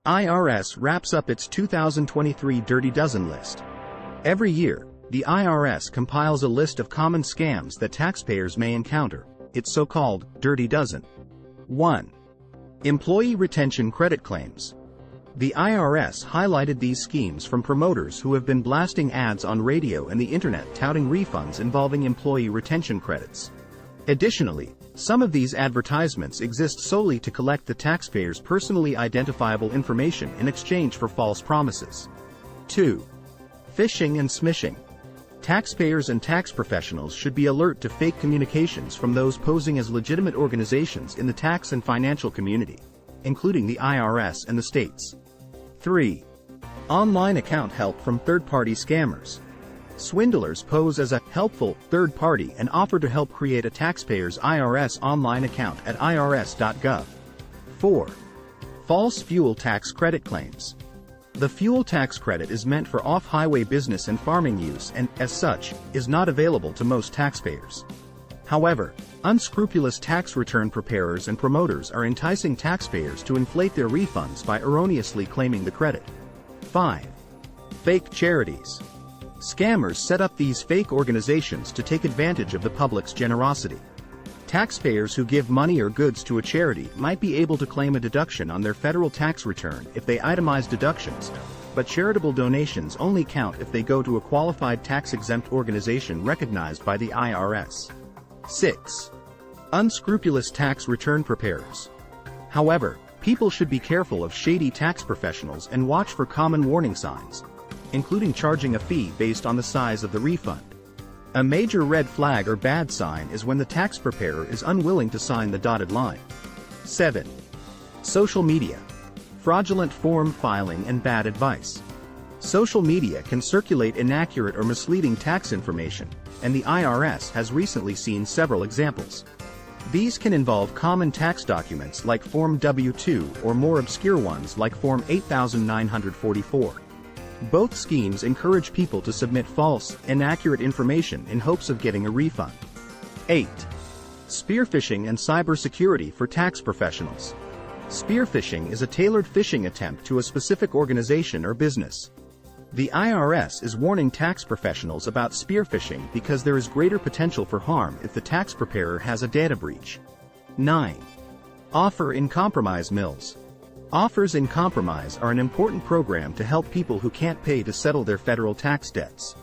IRS wraps up its 2023 Dirty Dozen list. Every year, the IRS compiles a list of common scams that taxpayers may encounter, its so-called Dirty Dozen. 1. Employee retention credit claims. The IRS highlighted these schemes from promoters who have been blasting ads on radio and the internet touting refunds involving employee retention credits. Additionally, some of these advertisements exist solely to collect the taxpayer's personally identifiable information in exchange for false promises. 2. Phishing and Smishing. Taxpayers and tax professionals should be alert to fake communications from those posing as legitimate organizations in the tax and financial community, including the IRS and the states. 3. Online account help from third-party scammers. Swindlers pose as a helpful third party and offer to help create a taxpayer's IRS online account at irs.gov. 4. False fuel tax credit claims. The fuel tax credit is meant for off-highway business and farming use and, as such, is not available to most taxpayers. However, unscrupulous tax return preparers and promoters are enticing taxpayers to inflate their refunds by erroneously claiming the credit. 5. Fake charities. Scammers set up these fake organizations to take advantage of the public's generosity. Taxpayers who give money or goods to a charity might be able to claim a deduction on their federal tax return if they itemize deductions, but charitable donations only count if they go to a qualified tax-exempt organization recognized by the IRS. 6. Unscrupulous tax return preparers. However, people should be careful of shady tax professionals and watch for common warning signs, including charging a fee based on the size of the refund. A major red flag or bad sign is when the tax preparer is unwilling to sign the dotted line. 7. Social media. Fraudulent form filing and bad advice. Social media can circulate inaccurate or misleading tax information, and the IRS has recently seen several examples. These can involve common tax documents like Form W-2 or more obscure ones like Form 8944. Both schemes encourage people to submit false, inaccurate information in hopes of getting a refund. 8. Spearphishing and cybersecurity for tax professionals. Spearphishing is a tailored phishing attempt to a specific organization or business. The IRS is warning tax professionals about spearphishing because there is greater potential for harm if the tax preparer has a data breach. 9. Offer in compromise mills. Offers in Compromise are an important program to help people who can't pay to settle their federal tax debts.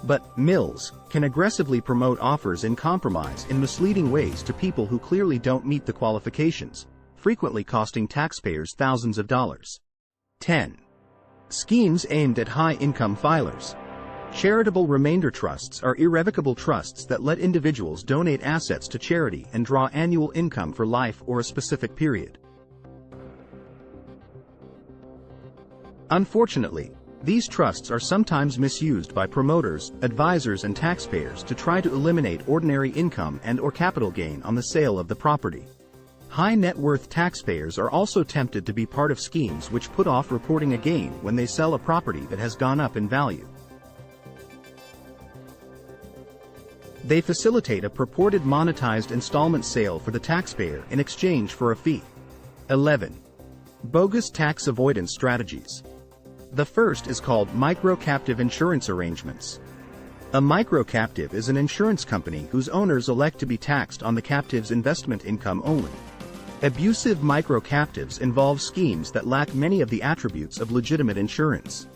But mills can aggressively promote offers in compromise in misleading ways to people who clearly don't meet the qualifications, frequently costing taxpayers thousands of dollars. 10. Schemes aimed at high-income filers. Charitable remainder trusts are irrevocable trusts that let individuals donate assets to charity and draw annual income for life or a specific period. Unfortunately, these trusts are sometimes misused by promoters, advisors and taxpayers to try to eliminate ordinary income and/or capital gain on the sale of the property. High net worth taxpayers are also tempted to be part of schemes which put off reporting a gain when they sell a property that has gone up in value. They facilitate a purported monetized installment sale for the taxpayer in exchange for a fee. 11. Bogus tax avoidance strategies. The first is called micro-captive insurance arrangements. A micro-captive is an insurance company whose owners elect to be taxed on the captive's investment income only. Abusive micro-captives involve schemes that lack many of the attributes of legitimate insurance.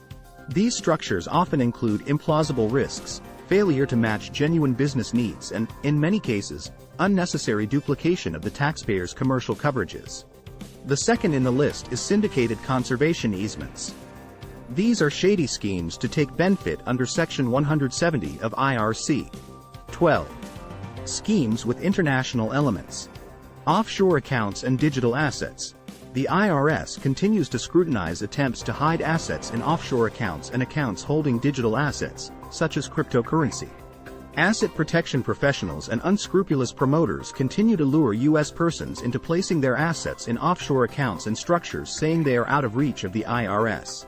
These structures often include implausible risks, failure to match genuine business needs and, in many cases, unnecessary duplication of the taxpayer's commercial coverages. The second in the list is syndicated conservation easements. These are shady schemes to take benefit under Section 170 of IRC. 12. Schemes with international elements. Offshore accounts and digital assets. The IRS continues to scrutinize attempts to hide assets in offshore accounts and accounts holding digital assets, such as cryptocurrency. Asset protection professionals and unscrupulous promoters continue to lure U.S. persons into placing their assets in offshore accounts and structures saying they are out of reach of the IRS.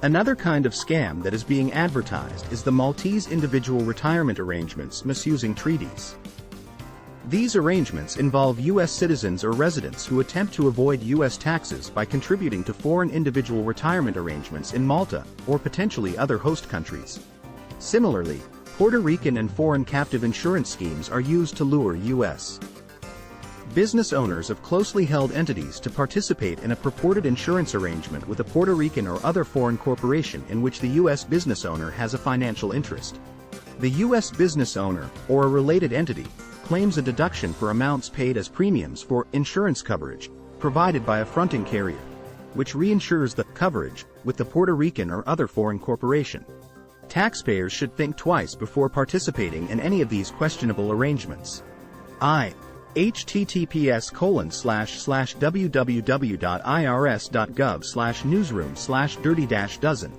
Another kind of scam that is being advertised is the Maltese individual retirement arrangements misusing treaties. These arrangements involve U.S. citizens or residents who attempt to avoid U.S. taxes by contributing to foreign individual retirement arrangements in Malta, or potentially other host countries. Similarly, Puerto Rican and foreign captive insurance schemes are used to lure U.S. business owners of closely held entities to participate in a purported insurance arrangement with a Puerto Rican or other foreign corporation in which the U.S. business owner has a financial interest. The U.S. business owner, or a related entity, claims a deduction for amounts paid as premiums for insurance coverage provided by a fronting carrier, which reinsures the coverage with the Puerto Rican or other foreign corporation. Taxpayers should think twice before participating in any of these questionable arrangements. https://www.irs.gov/newsroom/dirty-dozen